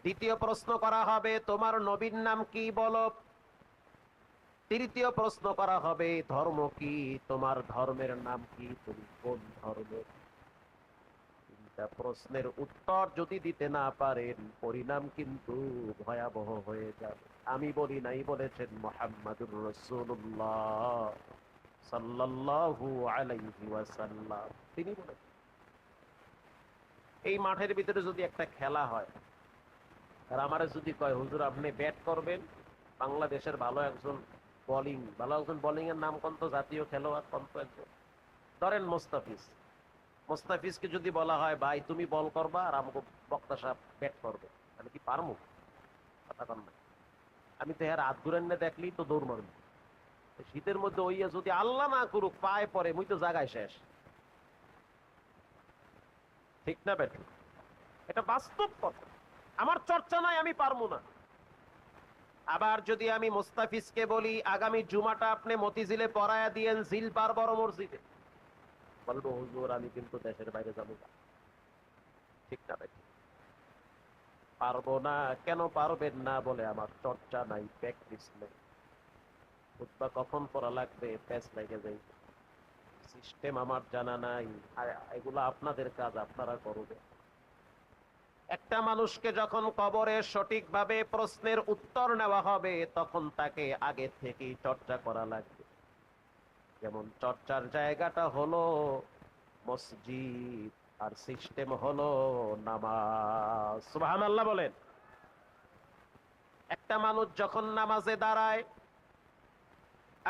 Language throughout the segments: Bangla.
দ্বিতীয় প্রশ্ন করা হবে তোমার নবীর নাম কি বলো। তৃতীয় প্রশ্ন করা হবে ধর্ম কি, তোমার ধর্মের নাম কি, তুমি কোন ধর্মের। তিনটা প্রশ্নের উত্তর যদি দিতে না পারেন পরিণাম কিন্তু ভয়াবহ হয়ে যাবে। আমি বলি নাই, বলেছেন মুহাম্মাদুর রাসূলুল্লাহ সাল্লাল্লাহু আলাইহি ওয়াসাল্লাম। তিনি বলেছেন এই মাঠের ভিতরে যদি একটা খেলা হয় আর আমারে যদি কয় হুজুর আপনি ব্যাট করবেন, বাংলাদেশের ভালো একজন বোলিং এর নাম কোন তো, জাতীয় খেলোয়াড় কোন তো একজন, ধরেন মোস্তাফিজ। মোস্তাফিজকে যদি বলা হয় ভাই তুমি বল করবা আর আমাকে বক্তা সাহেব ব্যাট করবে, আমি কি পারবো? কথা কন না। আমি তো এর হাত ধরে দেখলি তো দৌড় মারবো। শীতের মধ্যে ওইয়া যদি আল্লাহ না করুক পায়ে পরে, মুই তো জায়গায় শেষ। ঠিক না ব্যাট? এটা বাস্তব কথা। আমার চর্চা নাই, আমি পারবো না। আবার যদি আমি মোস্তাফিজকে বলি আগামী জুমাটা আপনি মতিঝিলে পড়ায়া দিয়েন জিল পার বড় মসজিদে, বলবো হুজুর আমি কিন্তু দেশের বাইরে যাবো না। ঠিক না ভাই? পারবো না। কেন পারবেন না? বলে আমার চর্চা নাই, প্র্যাকটিস নেই। খুতবা কখন পড়া লাগবে প্যাচ লেগে যাই, সিস্টেম আমার জানা নাই। আর এগুলো আপনাদের কাজ, আপনারা করবেন। একটা মানুষকে যখন কবরে সঠিকভাবে প্রশ্নের উত্তর নেওয়া হবে তখন তাকে আগে থেকেই চর্চা করা লাগবে। যেমন চর্চার জায়গাটা হলো মসজিদ, আর সিস্টেম হলো নামাজ। সুবহানাল্লাহ বলেন। একটা মানুষ যখন নামাজে দাঁড়ায়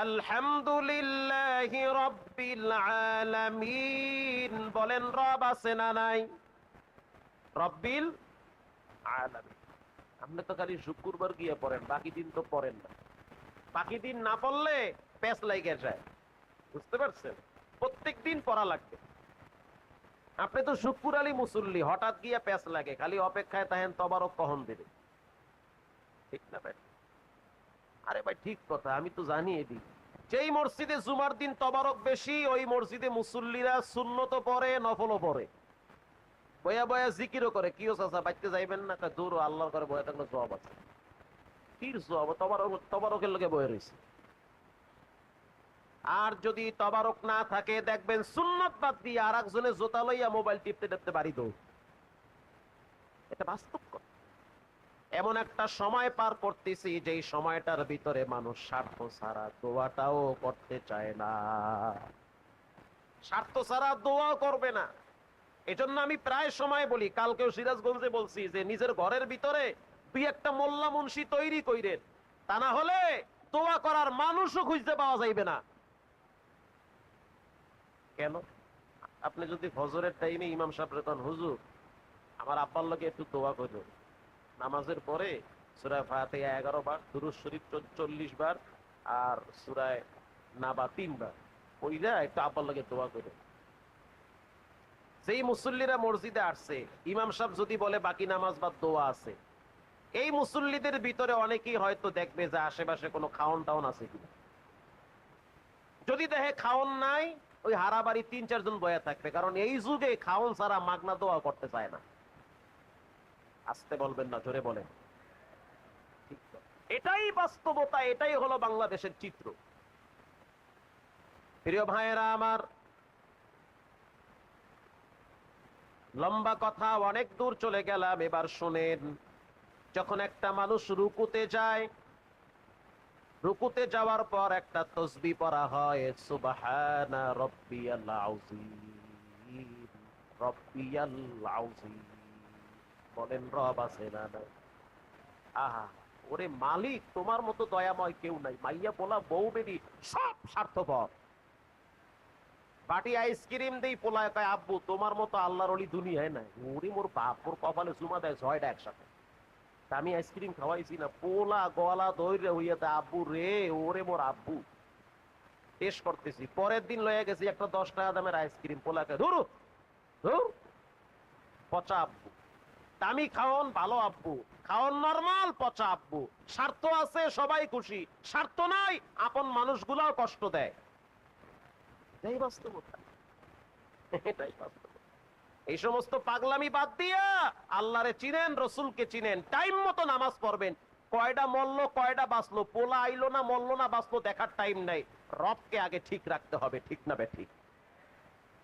আলহামদুলিল্লাহি রাব্বিল আলামিন বলেন, রব আছে না নাই? রব্বিল আলামিন। আপনি তো খালি শুক্রবার গিয়ে পড়েন, বাকি দিন তো পড়েন না। বাকি দিন না পড়লে প্যাচ লাইগে যায়। বুঝতে পারছেন? প্রত্যেক দিন পড়া লাগবে। আপনি তো শুক্র আলী মুসল্লি, হঠাৎ গিয়ে প্যাচ লাগে, খালি অপেক্ষায় তাহেন তবারক কখন দেবে। ঠিক না ভাই? আরে ভাই ঠিক কথা, আমি তো জানি এদিক। যেই মসজিদে জুমার দিন তবারক বেশি ওই মসজিদে মুসল্লিরা সুন্নত পড়ে, নফলও পড়ে, বয়া বয়া জিকিরও করে। কিও চাচা বাইতে যাইবেন না? দূর আল্লাহর করে বয়া থাকলে জবাব আছে। কি জবাব? তবারকের লোকে বয়ে রয়েছে। আর যদি তবারক না থাকে দেখবেন সুন্নত বাদ দিয়ে আর একজনের জোতা লইয়া মোবাইল টিপতে টিপতে বাড়ি দৌড়। এটা বাস্তব কথা। এমন একটা সময় পার করতেছি যেই সময়টার ভিতরে মানুষ স্বার্থ ছাড়া দোয়াটাও করতে চায় না। স্বার্থ ছাড়া দোয়াও করবে না। এজন্য আমি প্রায় সময় বলি, কালকেও সিরাজগঞ্জে বলছি যে নিজের ঘরের ভিতরে দুই একটা মোল্লা মুন্সি তৈরি কইরেন, তা না হলে দোয়া করার মানুষও খুঁজতে পাওয়া যাইবে না। কেন? আপনি যদি ফজরের টাইমে ইমাম সাহেব রেতন হুজুর আমার আব্বার লগে একটু দোয়া করো, নামাজের পরে সূরা ফাতিহা 11 বার, দুরূদ শরীফ 40 বার, আর সূরা নাবা 3 বার, ওইটা একটু আব্বার লগে দোয়া করো। যেই মুসল্লিরা মসজিদে আসছে ইমাম সাহেব যদি বলে বাকি নামাজ বা দোয়া আছে, এই মুসল্লিদের ভিতরে অনেকেই হয়তো দেখবে যে আশেপাশে কোনো খাওন টাউন আছে কিনা। যদি দেখে খাওন নাই, ওই হারাবাড়ি 3-4 জন বয়া থাকবে, কারণ এই যুগে খাওন ছাড়া মাগনা দোয়া করতে চায় না। আসতে বলবেন না, জোরে বলেন। ঠিক তো? এটাই বাস্তবতা, এটাই হলো বাংলাদেশের চিত্র। প্রিয় ভাইয়েরা আমার, লম্বা কথা অনেক দূর চলে গেলাম, এবার শোনেন। যখন একটা মানুষ রুকুতে যায়, রুকুতে যাওয়ার পর একটা তসবিহ পড়া হয়, সুবহানা রাব্বিয়াল আযীম, রাব্বিয়াল আযীম। বলেন রব আছে না নাই? আহা, ওরে মালিক তোমার মতো দয়াময় কেউ নাই। মাইয়া পোলা বউ বেরি সব স্বার্থপর। বাটি আইসক্রিম দেই, পোলায় কয় আব্বু তোমার মতো আল্লাহর ওলি দুনিয়ায় নাই। ওরে মোর বাপ, ওর কপালে চুমা দেয় 6টা একসাথে। আমি আইসক্রিম খাওয়াইছি না, পোলা গলা দইরে হইয়াতে আব্বু রে, ওরে মোর আব্বু। টেস্ট করতেছি, পরের দিন লয়ে গেছি একটা 10 টাকা দামের আইসক্রিম, পোলাকে ধরু ধরু, পচা আব্বু। দামি খাওন ভালো আব্বু, খাওন নরমাল, পচা আব্বু। স্বার্থ আছে সবাই খুশি, স্বার্থ নাই আপন মানুষগুলাও কষ্ট দেয়। এটাই বাস্তবতা, এটাই বাস্তবতা। এই সমস্ত পাগলামি বাদ দিয়া আল্লাহরে চিনেন, রসুলকে চিনেন, টাইম মতো নামাজ পড়বেন। কয়টা মরলো কয়টা বাঁচলো, পোলা আইলো না মরলো না বাঁচলো দেখার টাইম নাই। রবকে আগে ঠিক রাখতে হবে, ঠিক না বে ঠিক?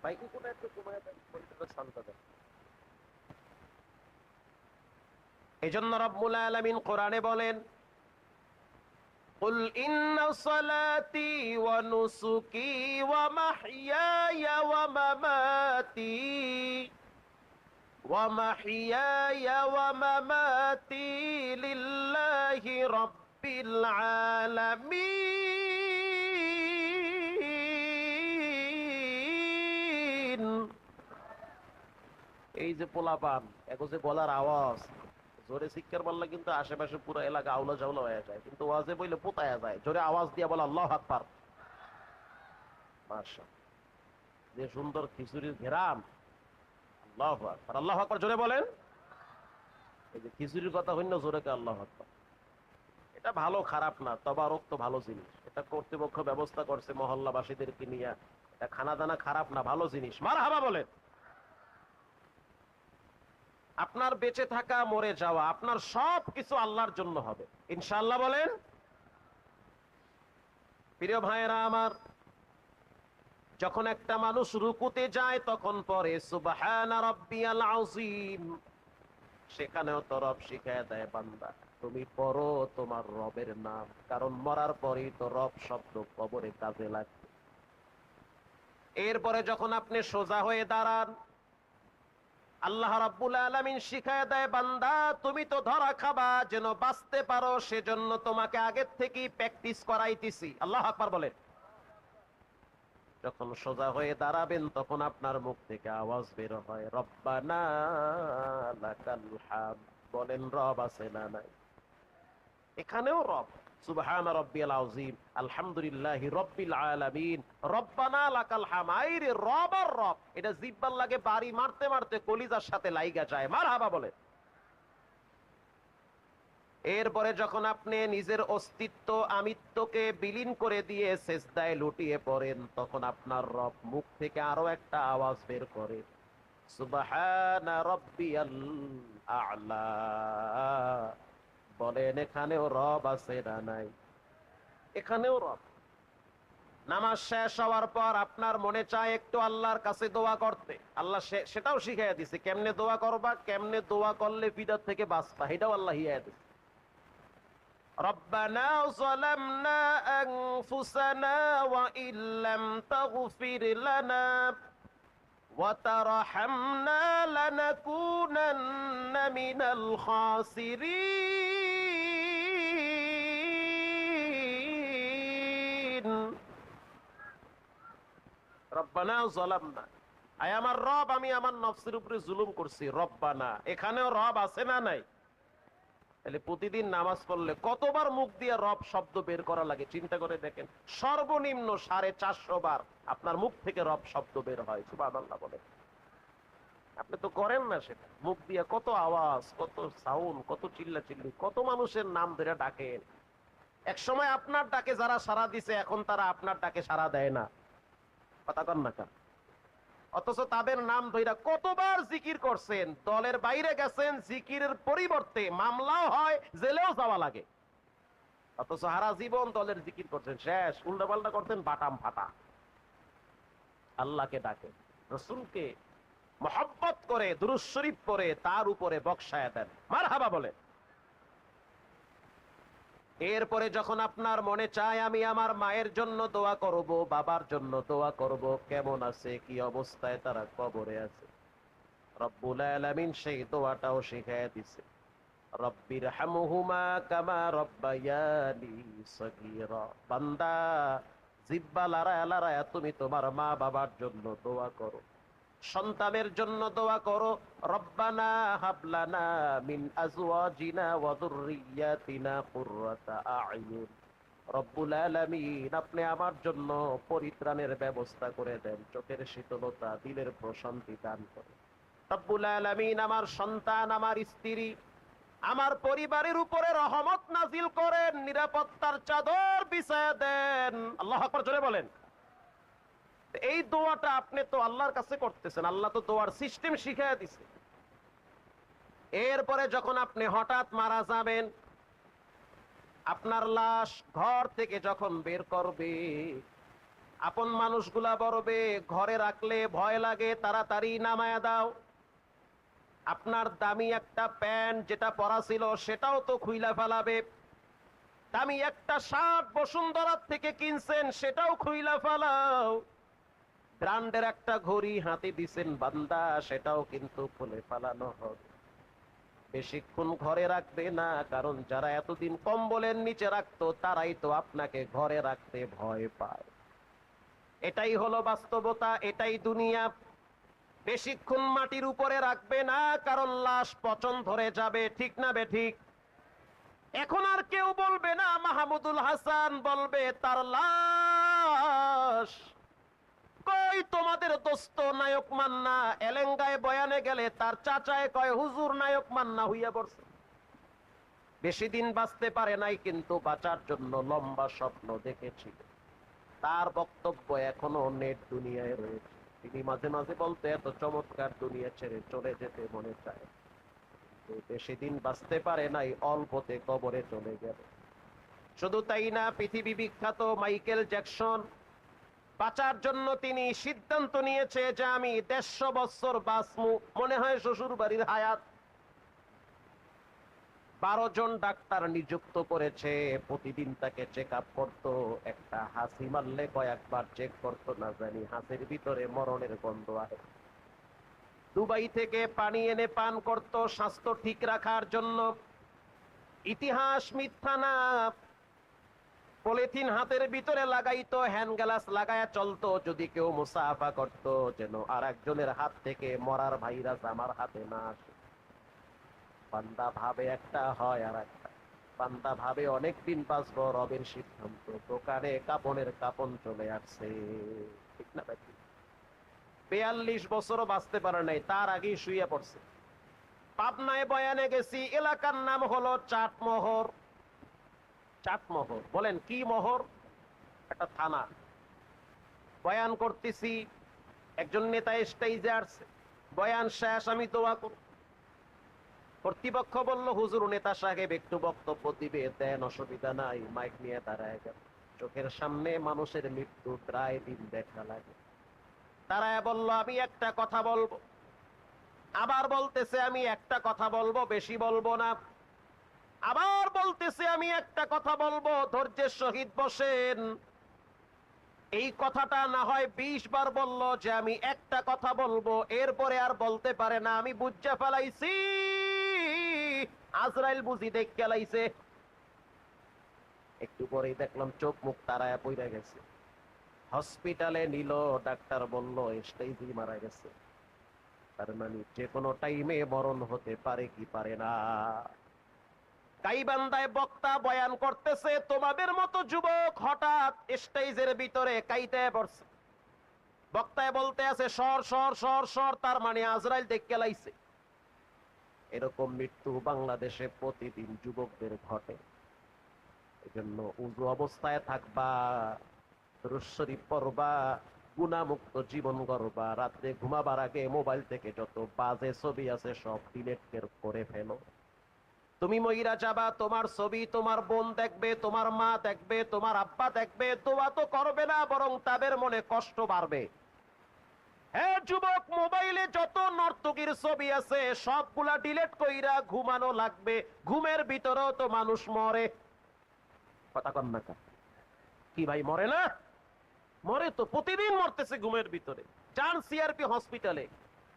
ভাই কি কোনো একটু কমায় দেন, পরিচয়টা শান্ত দেন। এই জন্য রব্বুল আলামিন কোরআনে বলেন, قل إن صلاتي ونسكي ومحياي ومماتي لله رب العالمين। এই যে পোলাপান, এগো যে গলার আওয়াজ, জোরে চিৎকার মারলে কিন্তু আশেপাশে পুরো এলাকা আউলা জাউলা হয়ে যায়, কিন্তু ওয়াজে বইলে পোতায়া যায়। জোরে আওয়াজ দিয়ে বলে আল্লাহু আকবার। মাশাআল্লাহ, যে সুন্দর খিচুড়ির ঘেরাম। আল্লাহু আকবার, আল্লাহু আকবার জোরে বলেন। এই যে খিচুড়ির কথা হইল জোরে কে আল্লাহু আকবার। এটা ভালো খারাপ না, তবারক তো ভালো জিনিস। এটা কর্তৃপক্ষ ব্যবস্থা করছে মহল্লাবাসীদেরকে নিয়ে। এটা খানা দানা খারাপ না, ভালো জিনিস। মারহাবা বলেন। আপনার বেঁচে থাকা, মরে যাওয়া, আপনার সব কিছু আল্লাহর জন্য হবে ইনশাআল্লাহ বলেন। প্রিয় ভাইয়েরা আমার, যখন একটা মানুষ রুকুতে যায় তখন পরে সুবহানা রাব্বিয়াল আযীম। সেখানেও তো রব শিখায় দেয়, বান্দা তুমি পড়ো তোমার রবের নাম, কারণ মরার পরেই তো রব শব্দ কবরে কাজে লাগবে। এরপরে যখন আপনি সোজা হয়ে দাঁড়ান, আল্লাহ রাব্বুল আলামিন শিখায় দেয়, বান্দা তুমি তো ধরা খাবা, যেন বাঁচতে পারো সেজন্য তোমাকে আগের থেকেই প্র্যাকটিস করাইতেছি। আল্লাহু আকবার বলেন। যখন সোজা হয়ে দাঁড়াবেন তখন আপনার মুখ থেকে আওয়াজ বের হয়, রব্বানা লাকাল হামদ। বলেন রব আছে না নাই? এখানেও রব, সুবহান রাব্বিয়াল আযীম, আলহামদুলিল্লাহি রাব্বিল আলামিন, রব্বানা লাকাল হামদ। আইরে রব আর রব, এটা জিহ্বার লাগে বাড়ি মারতে মারতে কলিজার সাথে লাইগা যায়। মারহাবা বলে। এরপরে যখন আপনি নিজের অস্তিত্ব, আমিত্বকে বিলীন করে দিয়ে সেজদায় লুটিয়ে পড়েন, তখন আপনার রব মুখ থেকে আরো একটা আওয়াজ বের করে, সুবহানা রাব্বিয়াল আ'লা। বলেন এখানেও রব আছে না নাই? এখানেও রব। নামাজ শেষ হওয়ার পর আপনার মনে চায় একটু আল্লাহর কাছে দোয়া করতে, আল্লাহ সেটাও শিখাইয়া দিছে কেমনে দোয়া করবা, কেমনে দোয়া করলে বিদআত থেকে বাঁচবা, এটাও আল্লাহ হিয়ায়া দিছে। ربنا ظلمنا أنفسنا وإن لم تغفر لنا وترحمنا لنكونن من الخاسرين ربنا ظلمنا। আয় আমার রব, আমি আমার নফসের উপরে জুলুম করছি। রব্বানা, এখানেও রব আছে না নাই? তাহলে প্রতিদিন নামাজ পড়লে কতবার মুখ দিয়ে রব শব্দ বের করা লাগে চিন্তা করে দেখেন। সর্বনিম্ন 450 বার আপনার মুখ থেকে রব শব্দ বের হয়। সুবহানাল্লাহ বলেন। আপনি তো করেন না সেটা। মুখ দিয়ে কত আওয়াজ, কত সাউন্ড, কত চিল্লাচিল্লি, কত মানুষের নাম ধরে ডাকেন। এক সময় আপনার ডাকে যারা সাড়া দিছে, এখন তারা আপনার ডাকে সাড়া দেয় না। কথা কন না কেন? অথচ তাদের নাম ধইরা কতবার জিকির করছেন, দলের বাইরে গেছেন, জিকিরের পরিবর্তে মামলাও হয়, জেলেও যাওয়া লাগে। অথচ সারা জীবন দলের জিকির করছেন, শেষ উল্টাপাল্টা করতেন, বাটাম ফাটা। আল্লাহকে ডাকে, রসুলকে মহব্বত করে, দুরূদ শরীফ পড়ে তার উপরে বকশায়া দেন। মারহাবা বলে। এরপরে যখন আপনার মনে চায় আমি আমার মায়ের জন্য দোয়া করব, বাবার জন্য দোয়া করব, কেমন আছে, কি অবস্থায় তারা কবরে আছে, রব্বুল আলামিন সেই দোয়াটাও শিখায়া দিছে, রব্বির হামহুমা কামা রব্বায়ানি সগীরা। বান্দা জিহ্বা লড়ায়া লড়ায়া তুমি তোমার মা বাবার জন্য দোয়া করো, সন্তানের জন্য দোয়া করো, রব্বানা হাবলানা মিন আজওয়াজিনা ওয়া যুররিয়াতিনা কুররাতা আ'য়ুন। রব্বুল আলামিন আপনি আমার জন্য পরিত্রাণের ব্যবস্থা করে দেন, চোখের শীতলতা, দিলের প্রশান্তি দান করেন। রব্বুল আলামিন আমার সন্তান, আমার স্ত্রী, আমার পরিবারের উপরে রহমত নাজিল করেন, নিরাপত্তার চাদর বিছায়া দেন। আল্লাহু আকবার জোরে বলেন। এই দোয়াটা আপনি তো আল্লাহর কাছে করতেছেন, আল্লাহ তো দোয়ার সিস্টেম শিখাইয়া দিছে। এরপরে যখন আপনি হঠাৎ মারা যাবেন, আপনার লাশ ঘর থেকে যখন বের করবে, আপন মানুষগুলা বলবে ঘরে রাখলে ভয় লাগে, তাড়াতাড়ি নামায়া দাও। আপনার দামি একটা প্যান্ট যেটা পরা ছিল সেটাও তো খুইলা ফেলাবে। দামি একটা শার্ট বসুন্ধরার থেকে কিনছেন সেটাও খুইলা ফেলাও। ব্র্যান্ডের একটা ঘড়ি হাতে দিছেন বান্দা, সেটাও কিন্তু খুলে ফেলানো হবে। বেশিক্ষণ ঘরে রাখবে না, কারণ যারা এতদিন কম্বলের নিচে রাখতো তারাই তো আপনাকে ঘরে রাখতে ভয় পায়। এটাই হলো বাস্তবতা, এটাই দুনিয়া। বেশিক্ষণ মাটির উপরে রাখবে না, কারণ লাশ পচন ধরে যাবে, ঠিক না বেঠিক? এখন আর কেউ বলবে না মাহমুদুল হাসান, বলবে তার লাশ কই তোমাদের দোস্ত নায়ক মান্না এলেঙ্গায় বয়ানে গেলে তার চাচায় কয় হুজুর নায়ক মান্না হইয়া পড়ছে। বেশি দিন বাঁচতে পারে নাই, কিন্তু বাঁচার জন্য লম্বা স্বপ্ন দেখেছিল। তার বক্তব্য এখনো নেট দুনিয়ায় রয়েছে। তিনি মাঝে মাঝে বলতে এত চমৎকার দুনিয়া ছেড়ে চলে যেতে মনে চায়, বেশি দিন বাঁচতে পারে নাই, অল্পতে কবরে চলে গেল। শুধু তাই না, পৃথিবী বিখ্যাত মাইকেল জ্যাকসন বাঁচার জন্য তিনি সিদ্ধান্ত নিয়েছে যে আমি 150 বছর বাঁচমু। মনে হয় শ্বশুর বাড়ির হায়াত। 12 জন ডাক্তার নিযুক্ত করেছে, প্রতিদিন তাকে চেক আপ করতো। একটা হাসি মারলে কয়েকবার চেক করতো, না জানি হাসির ভিতরে মরণের গন্ধ আসে। দুবাই থেকে পানি এনে পান করতো স্বাস্থ্য ঠিক রাখার জন্য। ইতিহাস মিথ্যা না। পলিথিন হাতের ভিতরে লাগাইতো, হ্যান্ড গ্লাস লাগায়া চলতো, যদি কেউ মুসাফা করতো যেন আর একজনের হাত থেকে মরার ভাইরাস আমার হাতে না আসে। বান্দা ভাবে একটা হয় আর একটা। বান্দা ভাবে অনেকদিন বাঁচবো, রবের সিদ্ধান্ত দোকানে কাপনের কাপন চলে আসছে, ঠিক না ভাই? 42 বছরও বাঁচতে পারে নাই, তার আগেই শুয়ে পড়ছে। পাবনায় বয়ানে গেছি, এলাকার নাম হলো চাটমোহর। চাটমোহর বলেন কি মোহর? একটা থানা। বয়ান করতেছি, একজন নেতা স্টেজে আসছে, বয়ান শেষ, আমি দোয়া করব। কর্তৃপক্ষ বলল হুজুর নেতা সাহেব একটু বক্তব্য দিবে, দেন, অসুবিধা নাই। মাইক নিয়ে দাঁড়ায় গেল। চোখের সামনে মানুষের মৃত্যু প্রায় দিন দেখা লাগে। দাঁড়ায় বলল আমি একটা কথা বলবো। আবার বলতেছে আমি একটা কথা বলবো, বেশি বলবো না। আবার বলতেছে আমি একটা কথা বলবো, ধৈর্যের সহিত বসেন। এই কথাটা না হয় 20 বার বলল যে আমি একটা কথা বলবো, এরপরে আর বলতে পারে না। আমি বুঝে ফেলাইছি আজরাইল বুঝি দেখ গেলাইছে। একটু পরেই দেখলাম চোখ মুখ তারায় পইরা গেছে। হসপিটালে নিল, ডাক্তার বলল স্টেজেই মারা গেছে। তার মানে যে কোনো টাইমে মরণ হতে পারে কি পারে না। গাইবান্ধায় বক্তা বয়ান করতেছে, তোমাদের মতো যুবক হঠাৎ স্টেজের ভিতরে কাইতে পড়ছে। বক্তায় বলতে আছে সর সর সর সর, তার মানে আজরাইল দেখে লাইছে। এরকম মৃত্যু বাংলাদেশে প্রতিদিন যুবকদের ঘটে। এজন্য উজু অবস্থায় থাকবা, দুরূদ শরীফ পড়বা, গুনাহমুক্ত জীবন গড়বা। রাতে ঘুমাবার আগে মোবাইল থেকে যত বাজে ছবি আছে সব ডিলিট করে ফেলো। তুমি মহিলা যাবা, তোমার ছবি তোমার বোন দেখবে, তোমার মা দেখবে, তোমার আব্বা দেখবে, দোয়া তো করবে না, বরং তাদের মনে কষ্ট বাড়বে। হ্যাঁ যুবক, মোবাইলে যত নর্তকীর ছবি আছে সবগুলা ডিলিট কইরা ঘুমানো লাগবে। ঘুমের ভিতরেও তো মানুষ মরে। কথা কন না কি ভাই, মরে না? মরে তো, প্রতিদিন মরতেছে ঘুমের ভিতরে। যান সিআরপি হসপিটালে,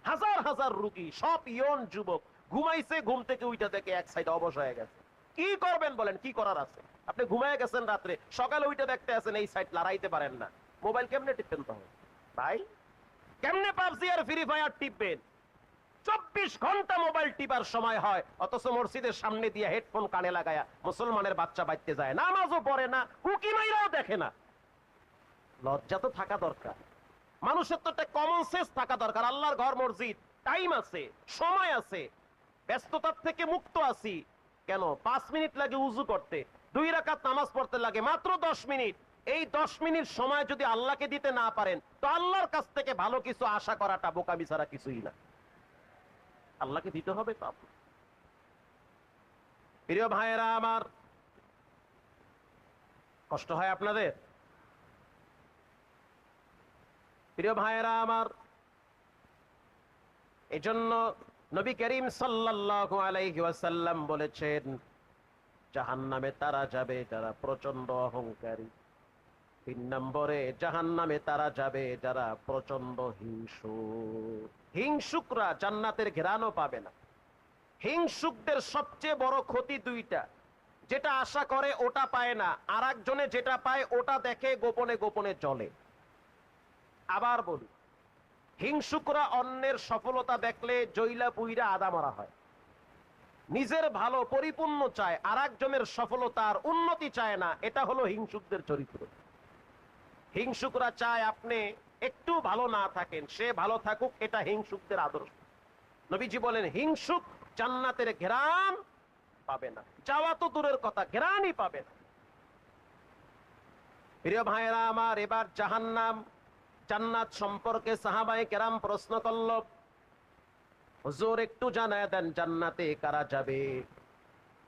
হাজার হাজার রুগী, সব ইয়ন যুবক। ঘুমাইছে, ঘুম থেকে উইটা দেখে এক সাইড অবশ হয়ে গেছে। কি করবেন বলেন? কি করার আছে? আপনি ঘুমায় গেছেন রাত্রে, সকালে উইটা দেখতে আছেন এই সাইড লড়াইতে পারেন না। মোবাইল কেমনে টিপবেন তখন ভাই? কেমনে পাবজি আর ফ্রি ফায়ার টিপবেন? 24 ঘন্টা মোবাইল টিপার সময় হয়, অথচ মসজিদের সামনে দিয়ে হেডফোন কানে লাগায়া মুসলমানের বাচ্চা বাইতে যায়, নামাজও পড়ে না, উকি মাইরাও দেখে না। লজ্জা তো থাকা দরকার। মানুষের তো একটা কমন সেন্স থাকা দরকার। আল্লাহর ঘর মসজিদ, টাইম আছে, সময় আছে, ব্যস্ততার থেকে মুক্ত আছি। কেন 5 মিনিট লাগে উজু করতে, 2 রাকাত নামাজ পড়তে লাগে মাত্র 10 মিনিট। এই 10 মিনিট সময় যদি আল্লাহকে দিতে না পারেন তো আল্লাহর কাছ থেকে ভালো কিছু আশা করাটা বোকামি ছাড়া কিছুই না। আল্লাহকে দিতে হবে তো। প্রিয় ভাইয়েরা আমার, কষ্ট হয় আপনাদের? প্রিয় ভাইয়েরা আমার, এজন্য নবী করিম সাল্লাল্লাহু আলাইহি ওয়াসাল্লাম বলেছেন, জাহান্নামে তারা যাবে যারা প্রচন্ড অহংকারী। 3 নম্বরে জাহান্নামে তারা যাবে যারা প্রচন্ড হিংসুক। হিংসুকরা জান্নাতের ঘ্রাণও পাবে না। হিংসুকদের সবচেয়ে বড় ক্ষতি দুইটা, যেটা আশা করে ওটা পায় না, আর একজনে যেটা পায় ওটা দেখে গোপনে গোপনে চলে। আবার বলি, হিংসুকরা অন্যের সফলতা দেখলে জইলা পুইরা আদা মারা হয়। নিজের ভালো পরিপূর্ণ চায়, আর একজনের সফলতার উন্নতি চায় না। এটা হলো হিংসুকদের চরিত্র। হিংসুকরা চায় আপনি একটু ভালো না থাকেন, সে ভালো থাকুক, এটা হিংসুকদের আদর্শ। নবীজি বলেন, হিংসুক জান্নাতের ঘ্রাণ পাবে না, যাওয়া তো দূরের কথা, ঘ্রাণই পাবে না। প্রিয় ভাইয়েরা আমার, এবার জাহান্নাম জান্নাত সম্পর্কে সাহাবায়ে কেরাম প্রশ্ন করল, হুজুর একটু জানায় দেন জান্নাতে কারা যাবে?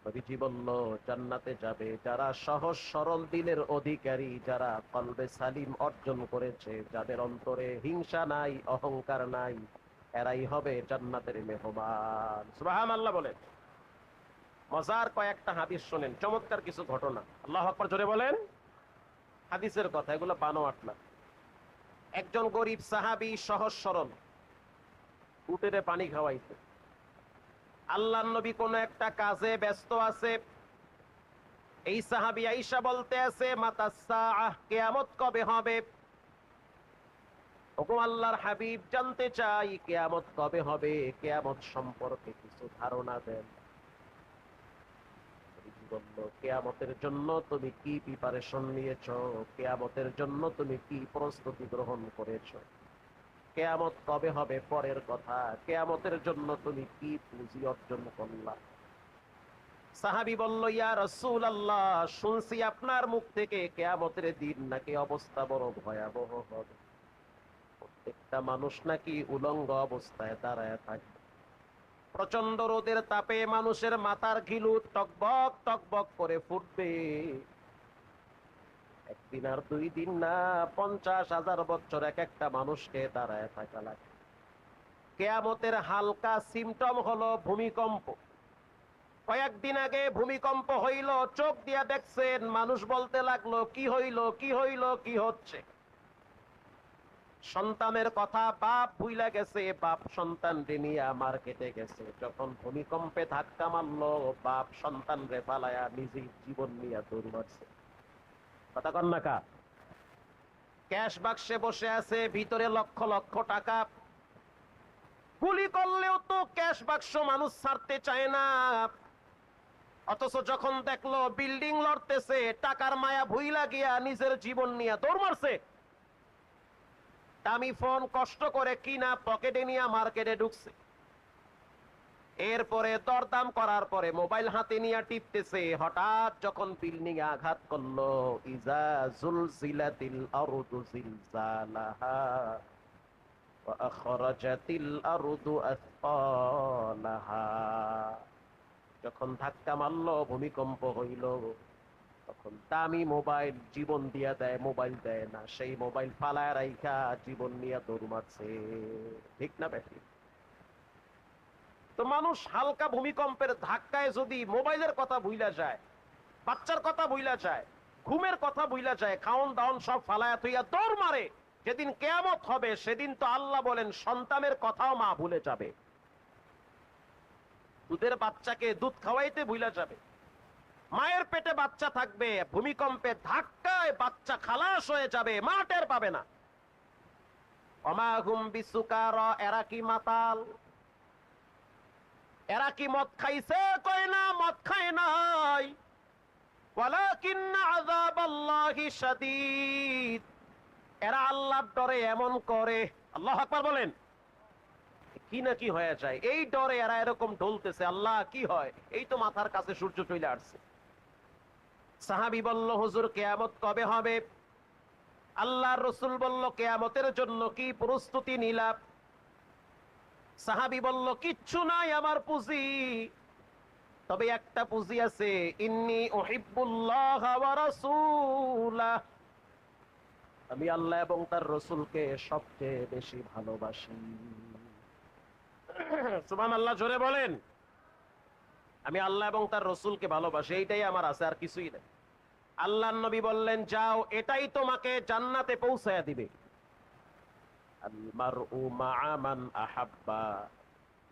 নবীজি বলল, জান্নাতে যাবে যারা সহজ সরল দিলের অধিকারী, যারা কলবে সালিম অর্জন করেছে, যাদের অন্তরে হিংসা নাই, অহংকার নাই, এরাই হবে জান্নাতের মেহমান। সুবহানাল্লাহ বলেন। মজার কয়েকটা হাদিস শুনেন, চমৎকার কিছু ঘটনা। আল্লাহু আকবার জোরে বলেন। হাদিসের কথা, এগুলো বানোয়াট না। একজন গরিব সাহাবী, সহজ সরল, উটেরে পানি খাওয়াইছে। আল্লাহর নবী কোন একটা কাজে ব্যস্ত আছে। এই সাহাবী আয়েশা বলতে আছে, মাতাস সাআহ, কিয়ামত কবে হবে? ওগো আল্লাহর হাবিব, জানতে চাই কিয়ামত কবে হবে, কিয়ামত সম্পর্কে কিছু ধারণা দেন। বলল, কিয়ামতের জন্য তুমি কি প্রিপারেশন নিয়েছো? কিয়ামতের জন্য তুমি কি প্রস্তুতি গ্রহণ করেছো? কিয়ামত কবে হবে পরের কথা, কিয়ামতের জন্য তুমি কি পুঁজি অর্জন করলা? সাহাবী বলল, ইয়া রাসূলুল্লাহ, শুনছি আপনার মুখ থেকে কিয়ামতের দিন নাকি অবস্থা বড় ভয়াবহ হবে। প্রত্যেকটা মানুষ নাকি উলঙ্গ অবস্থায় দাঁড়ায় থাকবে। প্রচন্ড রোদের তাপে মানুষের মাথার ঘিলু টকবক টকবক করে ফুটবে। একদিন আর 2 দিন না, 50,000 বছর এক একটা মানুষকে দাঁড়ায় থাকা লাগে। কিয়ামতের হালকা সিমটম হলো ভূমিকম্প। কয়েকদিন আগে ভূমিকম্প হইল, চোখ দিয়া দেখছেন, মানুষ বলতে লাগলো, কি হইল, কি হইল, কি হচ্ছে? সন্তানের কথা বাপ ভুইলা গেছে, বাপ সন্তানকে নিয়ে মার্কেটে গেছে। যখন ভূমিকম্পে ধাক্কা মারলো, বাপ সন্তান রে পালায়া নিজের জীবন নিয়ে দৌড় মারছে। কথা কন না কা? ক্যাশ বাক্সে বসে আছে, ভিতরে লক্ষ লক্ষ টাকা। গুলি করলেও তো ক্যাশ বাক্স মানুষ ছাড়তে চায় না। অথচ যখন দেখলো বিল্ডিং লড়তেছে, টাকার মায়া ভুইলা গিয়া নিজের জীবন নিয়ে দৌড় মারছে। দামি ফোন কষ্ট করে কিনা পকেটে নিয়ে মার্কেটে ঢুকছে। এরপরে দরদাম করার পরে মোবাইল হাতে নিয়ে টিপতেছে। হঠাৎ যখন বিল্ডিং এ আঘাত করলো, ইজা জুলজিলাতিল আরদু জিলজালাহা ওয়া আখরাজাতিল আরদু আসফালাহা। যখন ধাক্কা মারলো, ভূমিকম্প হইল, তখন দামি মোবাইল জীবন দিয়া দেয়, মোবাইল দেয় না। সেই মোবাইল ফালায় রাইখা জীবন নিয়ে দৌড় মারছে। ঠিক না বেশি? তো মানুষ হালকা ভূমিকম্পের ধাক্কায় যদি মোবাইলের কথা ভুইলা যায়, বাচ্চার কথা ভুইলা যায়, ঘুমের কথা ভুইলা যায়, খাওন দাওন সব ফালায়া থইয়া দৌড় মারে, যেদিন কিয়ামত হবে সেদিন তো আল্লাহ বলেন সন্তানের কথাও মা ভুলে যাবে। দুধের বাচ্চাকে দুধ খাওয়াইতে ভুইলা যাবে। মায়ের পেটে বাচ্চা থাকবে, ভূমিকম্পে ধাক্কায় বাচ্চা খালাস হয়ে যাবে, মা টের পাবে না। ওমা হুম বিসুকারা, এরা কি মাতাল? এরা কি মদ খাইছে? কয় না, মদ খায় নাই। ওয়ালাকিন্না আযাবাল্লাহি শাদীদ, এরা আল্লাহর ডরে এমন করে। আল্লাহু আকবার বলেন। কি না কি হয়ে যায়, এই ডরে এরা এরকম ঢলতেছে। আল্লাহ কি হয়? এই তো মাথার কাছে সূর্য চলে আসছে। সাহাবী বলল, হুজুর কিয়ামত কবে হবে? আল্লাহর রাসূল বলল, কিয়ামতের জন্য কি প্রস্তুতি নিলাম? সাহাবী বলল, কিচ্ছু নাই আমার পুঁজি, তবে একটা পুঁজি আছে, ইন্নী উহিব্বুল্লাহ ওয়া রাসূলা, আমি আল্লাহ এবং তার রাসূলকে সবচেয়ে বেশি ভালোবাসি। সুবহানাল্লাহ, জোরে বলেন। আমি আল্লাহ এবং তার রাসূলকে ভালোবাসি, এইটাই আমার আছে, আর কিছুই নাই। আল্লাহর নবী বললেন, যাও, এটাই তোমাকে জান্নাতে পৌঁছায়া দিবে। আল মারউ মা'a মান আহাব্বা,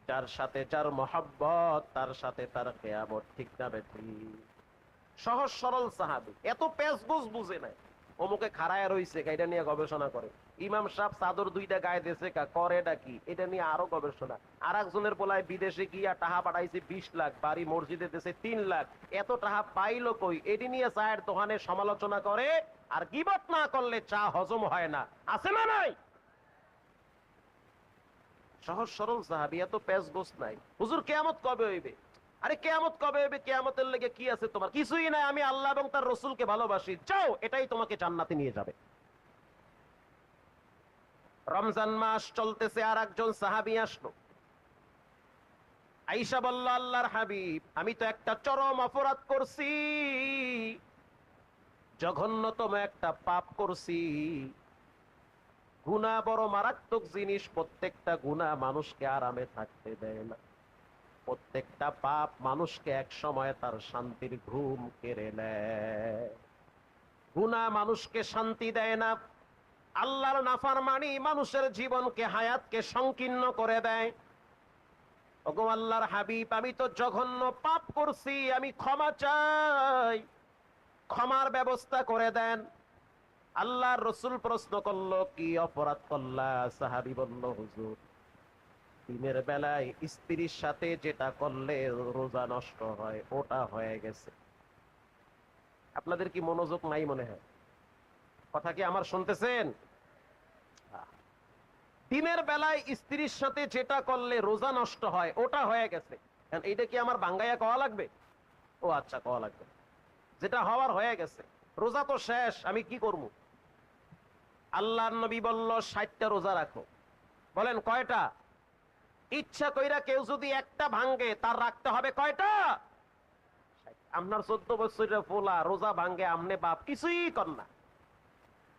যার সাথে যার মহব্বত, তার সাথে তার কিয়ামত। ঠিক না বেঠি? সহজ সরল সাহাবী, এত পেঁচগোছ বুঝে নাই। অমুকে খাড়ায় রইছে, এটা নিয়ে গবেষণা করে। ইমাম সাহেব চাদর দুইটা গায়ে দিয়েছে, করেটা কি, এটা নিয়ে আরো গবেষণা। আর একজনের বলায় বিদেশে গিয়া টাকা পাঠাইছে 20 লাখ, বাড়ি মসজিদে দিয়েছে 3 লাখ, এত টাকা পাইলো কই, এটি নিয়ে চায়ের দোকানে সমালোচনা করে। আর গীবত না করলে চা হজম হয় না, আছে না নাই? সহজ সরল সাহাবী, এত পেঁচগোছ নাই। হুজুর কিয়ামত কবে হইবে? আরে কিয়ামত কবে হবে? কিয়ামতের লেগে কি আছে তোমার? কিছুই নাই, আমি আল্লাহ এবং তার রাসূলকে ভালোবাসি, যাও, এটাই তোমাকে জান্নাতে নিয়ে যাবে। রমজান মাস চলতেছে, আর একজন সাহাবী আসলো। আয়েশা বলল, আল্লাহর হাবিব, আমি তো একটা চরম অপরাধ করছি, জঘন্যতম একটা পাপ করছি। গুনাহ বড় মারাত্মক জিনিস, প্রত্যেকটা গুনাহ মানুষকে আরামে থাকতে দেয় না। প্রত্যেকটা পাপ মানুষকে এক সময় তার শান্তির ঘুম কেড়ে নেয়। গুনাহ মানুষকে শান্তি দেয় না। আল্লাহর নাফরমানি মানুষের জীবনকে, হায়াতকে সংকীর্ণ করে দেয়। ওগো আল্লাহর হাবিব, আমি তো জঘন্য পাপ করছি, আমি ক্ষমা চাই, ক্ষমার ব্যবস্থা করে দেন। আল্লাহর রাসূল প্রশ্ন করলো, কি অপরাধ করলা? সাহাবী বলল, হুজুর, দিনের বেলায় স্ত্রীর সাথে যেটা করলে রোজা নষ্ট হয়, ওটা হয়ে গেছে। আপনাদের কি মনোযোগ নাই মনে হয়? কথা কি আমার শুনতেছেন? দিনের বেলায় স্ত্রীর সাথে যেটা করলে রোজা নষ্ট হয়, ওটা হয়ে গেছে। এইটা কি আমার বাঙ্গাইয়া কওয়া লাগবে? ও আচ্ছা, কওয়া লাগবে। যেটা হওয়ার হয়ে গেছে, রোজা তো শেষ, আমি কি করব? আল্লাহর নবী বলল, 60টা রোজা রাখো। বলেন কয়টা? ইচ্ছা কইরা কেউ যদি একটা ভাঙ্গে, তার রাখতে হবে কয়টা? আপনার 14 বছরের পোলা রোজা ভাঙ্গে, আমনে বাপ কিছুই কর না।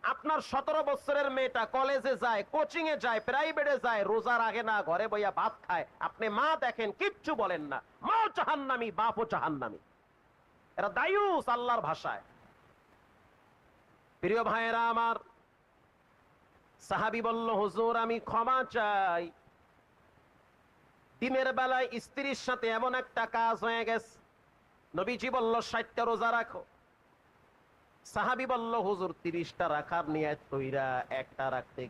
আপনার 17 বছরের মেয়েটা কলেজে যায়, কোচিং এ যায়, প্রাইভেটে যায়, রোজা রাখে না, ঘরে বইয়া ভাত খায়, আপনি মা দেখেন, কিচ্ছু বলেন না। মাও জাহান্নামী, বাপও জাহান্নামী। এরা দায়ুস আল্লাহর ভাষায়। প্রিয় ভাইয়েরা আমার, সাহাবী বলল, হুজুর, আমি ক্ষমা চাই, দিনের বেলায় স্ত্রীর সাথে এমন একটা কাজ হয়ে গেছে। নবীজি বলল, 60টা রোজা রাখো। সাহাবী বলল, হুজুর, 30টা রাখার নিয়ত কইরা একটা রাখতে,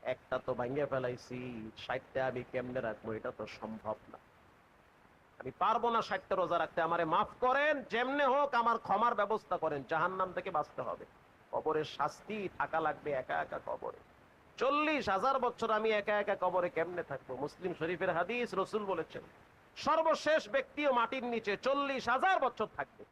একটা তো ভাঙিয়ে ফেলাইছি, 60টা আমি কেমনে রাখবো? এটা তো সম্ভব না, আমি পারবো না 60টা রোজা রাখতে, আমারে মাফ করেন, যেমনে হোক আমার ক্ষমার ব্যবস্থা করেন, জাহান্নাম থেকে বাঁচতে হবে, কবরের শাস্তি থাকা লাগবে, একা একা কবরে 40,000 বছর আমি একা একা কবরে কেমনে থাকবো? মুসলিম শরীফের হাদিস, রাসূল বলেছেন, সর্বশেষ ব্যক্তিও মাটির নিচে 40,000 বছর থাকবে।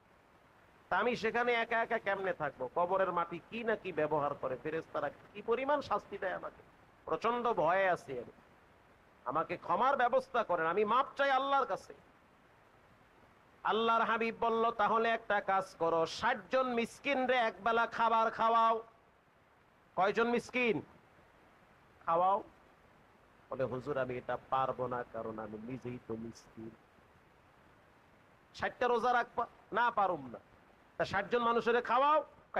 তা আমি সেখানে একা একা কেমনে থাকবো? কবরের মাটি কি না কি ব্যবহার করে, ফেরেশতারা কি পরিমাণ শাস্তি দেয় আমাকে, প্রচন্ড ভয়ে আছি আমি, আমাকে ক্ষমার ব্যবস্থা করেন, আমি মাপ চাই আল্লাহর কাছে। আল্লাহর হাবিব বলল, তাহলে একটা কাজ করো, 60 জন মিসকিন রে একবেলা খাবার খাওয়াও। কয়জন মিসকিন খাওয়াও? বলে, হুজুর, আমি এটা পারবো না, কারণ আমি নিজেই তো মিসকিন। 60টা রোজা রাখবা? না, পারুম না। তা 60 জন মানুষের খাওয়াও?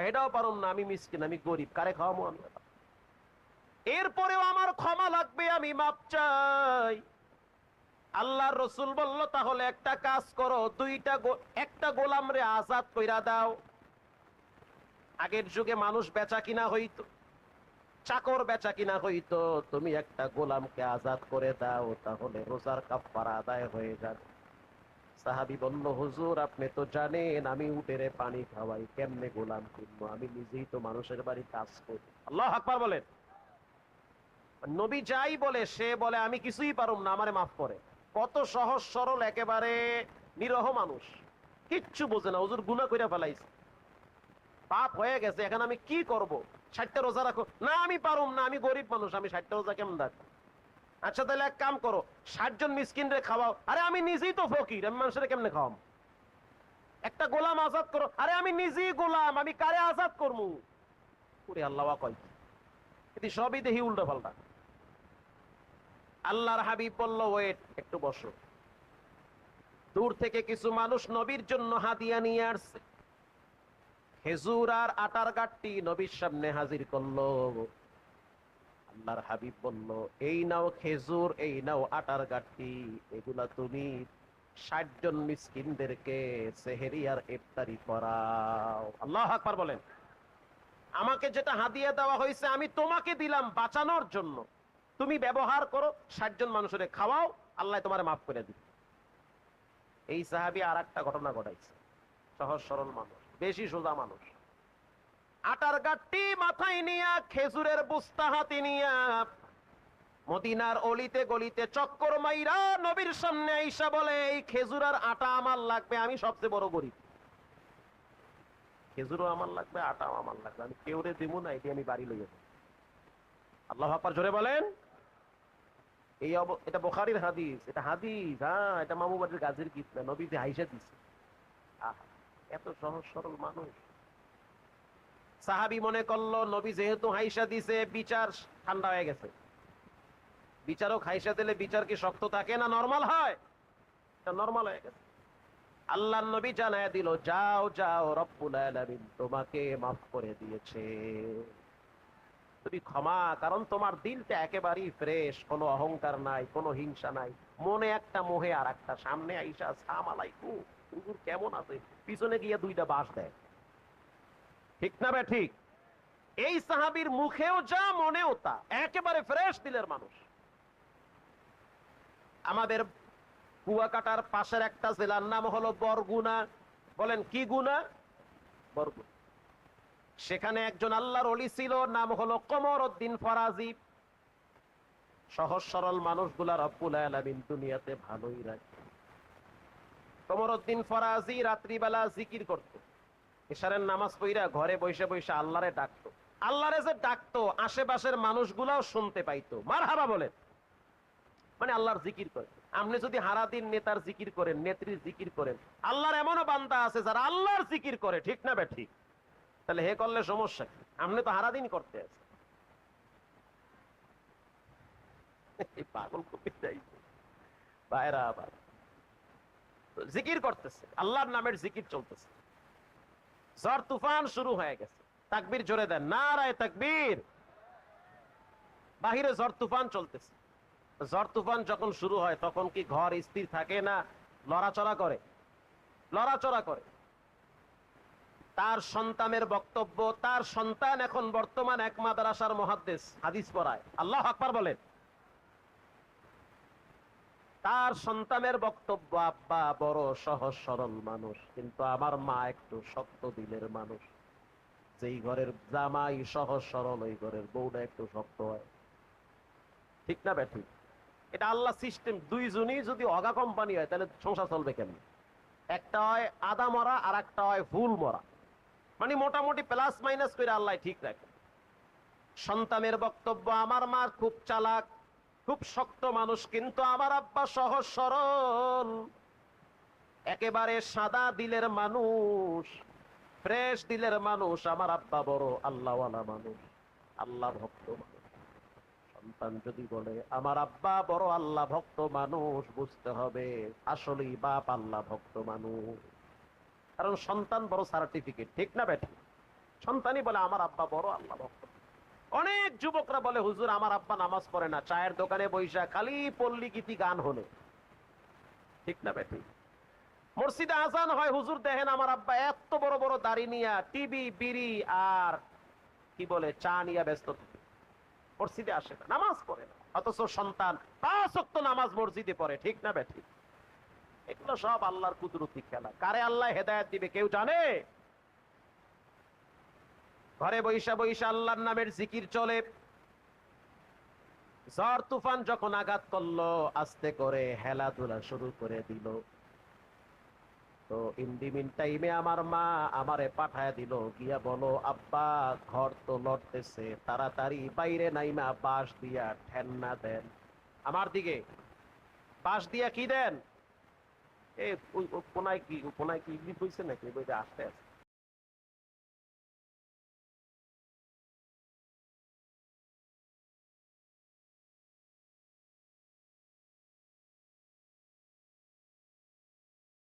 এটাও পারুম না, আমি মিসকিন, আমি গরিব, কারে খাওয়াবো আমি? এরপরেও আমার ক্ষমা লাগবে, আমি মাপ চাই। আল্লাহর রাসূল বলল, তাহলে একটা কাজ করো, একটা গোলাম রে আজাদ কইরা দাও। আগের যুগে মানুষ বেচা কিনা হইতো, চাকর বেচা কিনা হইতো, তুমি একটা গোলামকে আজাদ করে দাও, তাহলে রোজার কাফারা আদায় হয়ে যাবে। সাহাবী বলল, হুজুর, আপনি তো জানেন আমি উটেরে পানি খাওয়াই, কেমনে গোলাম কিনবো? আমি নিজেই তো মানুষের বাড়ি কাজ করি। আল্লাহু আকবার বলেন। নবী যাই বলে, সে বলে, আমি কিছুই পারুম না, আমারে মাফ করে। কত সহজ সরল, একেবারে নিরহ মানুষ, কিচ্ছু বোঝে না। হুজুর, গুনাহ কইরা ফেলাইছে, পাপ হয়ে গেছে, এখন আমি কি করব? 60টা রোজা রাখো। না আমি পারুম না, আমি গরিব মানুষ, আমি 60টা রোজা কেমন রাখবো? আচ্ছা তাহলে এক কাম করো, 60 জন মিসকিন রে খাওয়াও। আরে আমি নিজেই তো ফকির, আমি মানুষের কেমনে খাওয়াম? একটা গোলাম আজাদ করো। আরে আমি নিজেই গোলাম, আমি কারে আজাদ করবো? ওরে আল্লাহ কয়, এটি সবই দেখি উল্টো পাল্টা। আল্লাহর হাবিব বলল, ওয়েট, একটু বসো। দূর থেকে কিছু মানুষ নবীর জন্য হাদিয়া নিয়ে আসছে। খেজুর আর আটার গাঁটটি নবীর সামনে হাজির করলো। আল্লাহর হাবিব বলল, এই নাও খেজুর, এই নাও আটার গাঁটটি, এগুলা তুমি 60 জন মিসকিনদেরকে সেহেরি আর ইফতারি করাও। আল্লাহু আকবার বলেন। আমাকে যেটা হাদিয়া দেওয়া হয়েছে আমি তোমাকে দিলাম বাঁচানোর জন্য, তুমি ব্যবহার করো, 60 জন মানুষের খাওয়াও, আল্লাহ তোমারে মাফ করে দিবে। এই সাহাবী আর একটা ঘটনা ঘটাইছে। সহজ সরল মানুষ, বেশি সোজা মানুষ। আটার গাঁটটি মাথায় নিয়া, খেজুরের বস্তা হাতে নিয়া, মদিনার অলিতে গলিতে চক্কর মাইরা নবীর সামনে আইসা বলে, এই খেজুর আর আটা আমার লাগবে, আমি সবচেয়ে বড় গরিব। খেজুরও আমার লাগবে, আটাও আমার লাগবে, আমি কেউরে দিব না, এটি আমি বাড়ি লইয়া যাবো। আল্লাহু আকবার জোরে বলেন। এটা বুখারীর হাদিস, এটা হাদিস। হ্যাঁ, এটা মামু বাড়ির গাছের গীত না, নবী যে হাইসা দিছে। আহা, এত সহজ সরল মানুষ। সাহাবী মনে করলো নবী যেহেতু হাইসা দিছে, বিচার ঠান্ডা হয়ে গেছে। বিচারক হাইসা দিলে বিচার কি শক্ত থাকে না নরমাল হয়? এটা নরমাল হয়ে গেছে। আল্লাহর নবী জানায় দিল, যাও যাও, রব্বুল আলামিন তোমাকে মাফ করে দিয়েছে, তুমি ক্ষমা। কারণ তোমার দিলটা একেবারেই ফ্রেশ, কোনো অহংকার নাই, কোনো হিংসা নাই, মনে একটা মোহে আর একটা। সামনে আইসা সালাম আলাইকুম, হুজুর কেমন আছে, পিছনে গিয়ে দুইটা বাঁশ দেয়। ঠিক না বে ঠিক? এই সাহাবীর মুখেও যা, মনেও তা, একেবারে ফ্রেশ দিলের মানুষ। আমাদের কুয়াকাটার পাশের একটা জেলার নাম হলো বরগুনা। বলেন কি গুনা? বরগুনা। সেখানে একজন আল্লাহর ওলি ছিল, নাম হলো কমরউদ্দিন ফরাজি। সহজ সরল মানুষগুলা রব্বুল আলামিন দুনিয়াতে ভালোই রাখে। কমরউদ্দিন ফরাজি রাত্রিবেলা জিকির করত, ইশারের নামাজ পড়া ঘরে বসে বসে আল্লাহরে ডাকতো। আল্লাহরে যে ডাকতো, আশেপাশের মানুষগুলাও শুনতে পাইতো। মারহাবা বলেন। মানে আল্লাহর জিকির করে। আপনি যদি হারাদিন নেতার জিকির করেন, নেত্রীর জিকির করেন, আল্লাহর এমনও বান্দা আছে যারা আল্লাহর জিকির করে, ঠিক না বে ঠিক? তাহলে হে করলে সমস্যা কি? আপনি তো হারাদিন করতে আছে। পাগল কবি বাইরা আবার জিকির করতেছে, আল্লাহর নামের জিকির চলতেছে। ঝড় তুফান শুরু হয়ে গেছে। তাকবীর জোরে দেন, নারায়ে তাকবীর। বাহিরে ঝড় তুফান চলতেছে। ঝড় তুফান যখন শুরু হয় তখন কি ঘর স্থির থাকে না? লড়াচড়া করে, লড়াচড়া করে। তার সন্তানের বক্তব্য, তার সন্তান এখন বর্তমান এক মাদ্রাসার মুহাদ্দিস, হাদিস পড়ায়। আল্লাহু আকবার বলেন। তার সন্তানের বক্তব্য, আব্বা বড় সহজ সরল মানুষ, কিন্তু আমার মা একটু শক্ত দিলের মানুষ। যেই ঘরের জামাই সহজ সরল, ওই ঘরের বউটা একটু শক্ত হয়। ঠিক না বে ঠিক? এটা আল্লাহ সিস্টেম। দুইজনই যদি অগা কোম্পানি হয় তাহলে সংসার চলবে কেমন? একটা হয় আদা মরা, আর একটা হয় ফুল মরা। মানে মোটামুটি প্লাস মাইনাস করে আল্লাহ ঠিক রাখে। সন্তানের বক্তব্য, আমার মা খুব চালাক, খুব শক্ত মানুষ, কিন্তু আমার আব্বা সহজ সরল, একেবারে সাদা দিলের মানুষ, ফ্রেশ দিলের মানুষ। আমার আব্বা বড় আল্লাহওয়ালা মানুষ, আল্লাহ ভক্ত মানুষ। সন্তান যদি বলে আমার আব্বা বড় আল্লাহ ভক্ত মানুষ, বুঝতে হবে আসলেই বাপ আল্লাহ ভক্ত মানুষ। কারণ সন্তান বড় সার্টিফিকেট, ঠিক না বেটি? সন্তানই বলে আমার আব্বা বড় আল্লাহ ভক্ত। অনেক যুবকরা বলে, হুজুর আমার আব্বা নামাজ পড়ে না, চায়ের দোকানে বৈশা খালি পল্লী গীতি গান হলে। ঠিক না বেটি? মসজিদে আজান হয়, হুজুর দেখেন আমার আব্বা এত বড় বড় দাড়ি নিয়া টিভি বিড়ি আর কি বলে চা নিয়ে ব্যস্ত থাকে, মসজিদে আসে না, নামাজ পড়ে না। অথচ সন্তান 5 ওয়াক্ত নামাজ মসজিদে পড়ে। ঠিক না বেটি? এগুলো সব আল্লাহর কুদরতি খেলা। কারে আল্লাহ হেদায়েত দিবে কেউ জানে? ঘরে বৈশা বৈশা আল্লাহর নামের জিকির চলে। ঝড় তুফান যখন আঘাত করলো, আস্তে করে হেলাধুলা শুরু করে দিল। তো ইন দি মিন টাইমে আমার মা আমারে পাঠায় দিল, গিয়া বলো আব্বা ঘর তো লড়তেছে, তাড়াতাড়ি বাইরে নাইমা বাঁশ দিয়া ঠেন্না দেন। আমার দিকে বাঁশ দিয়া কি দেন? এ ওই কোনায় কি ইঙ্গিত হইছে নাকি? বইটা আসতে আছে।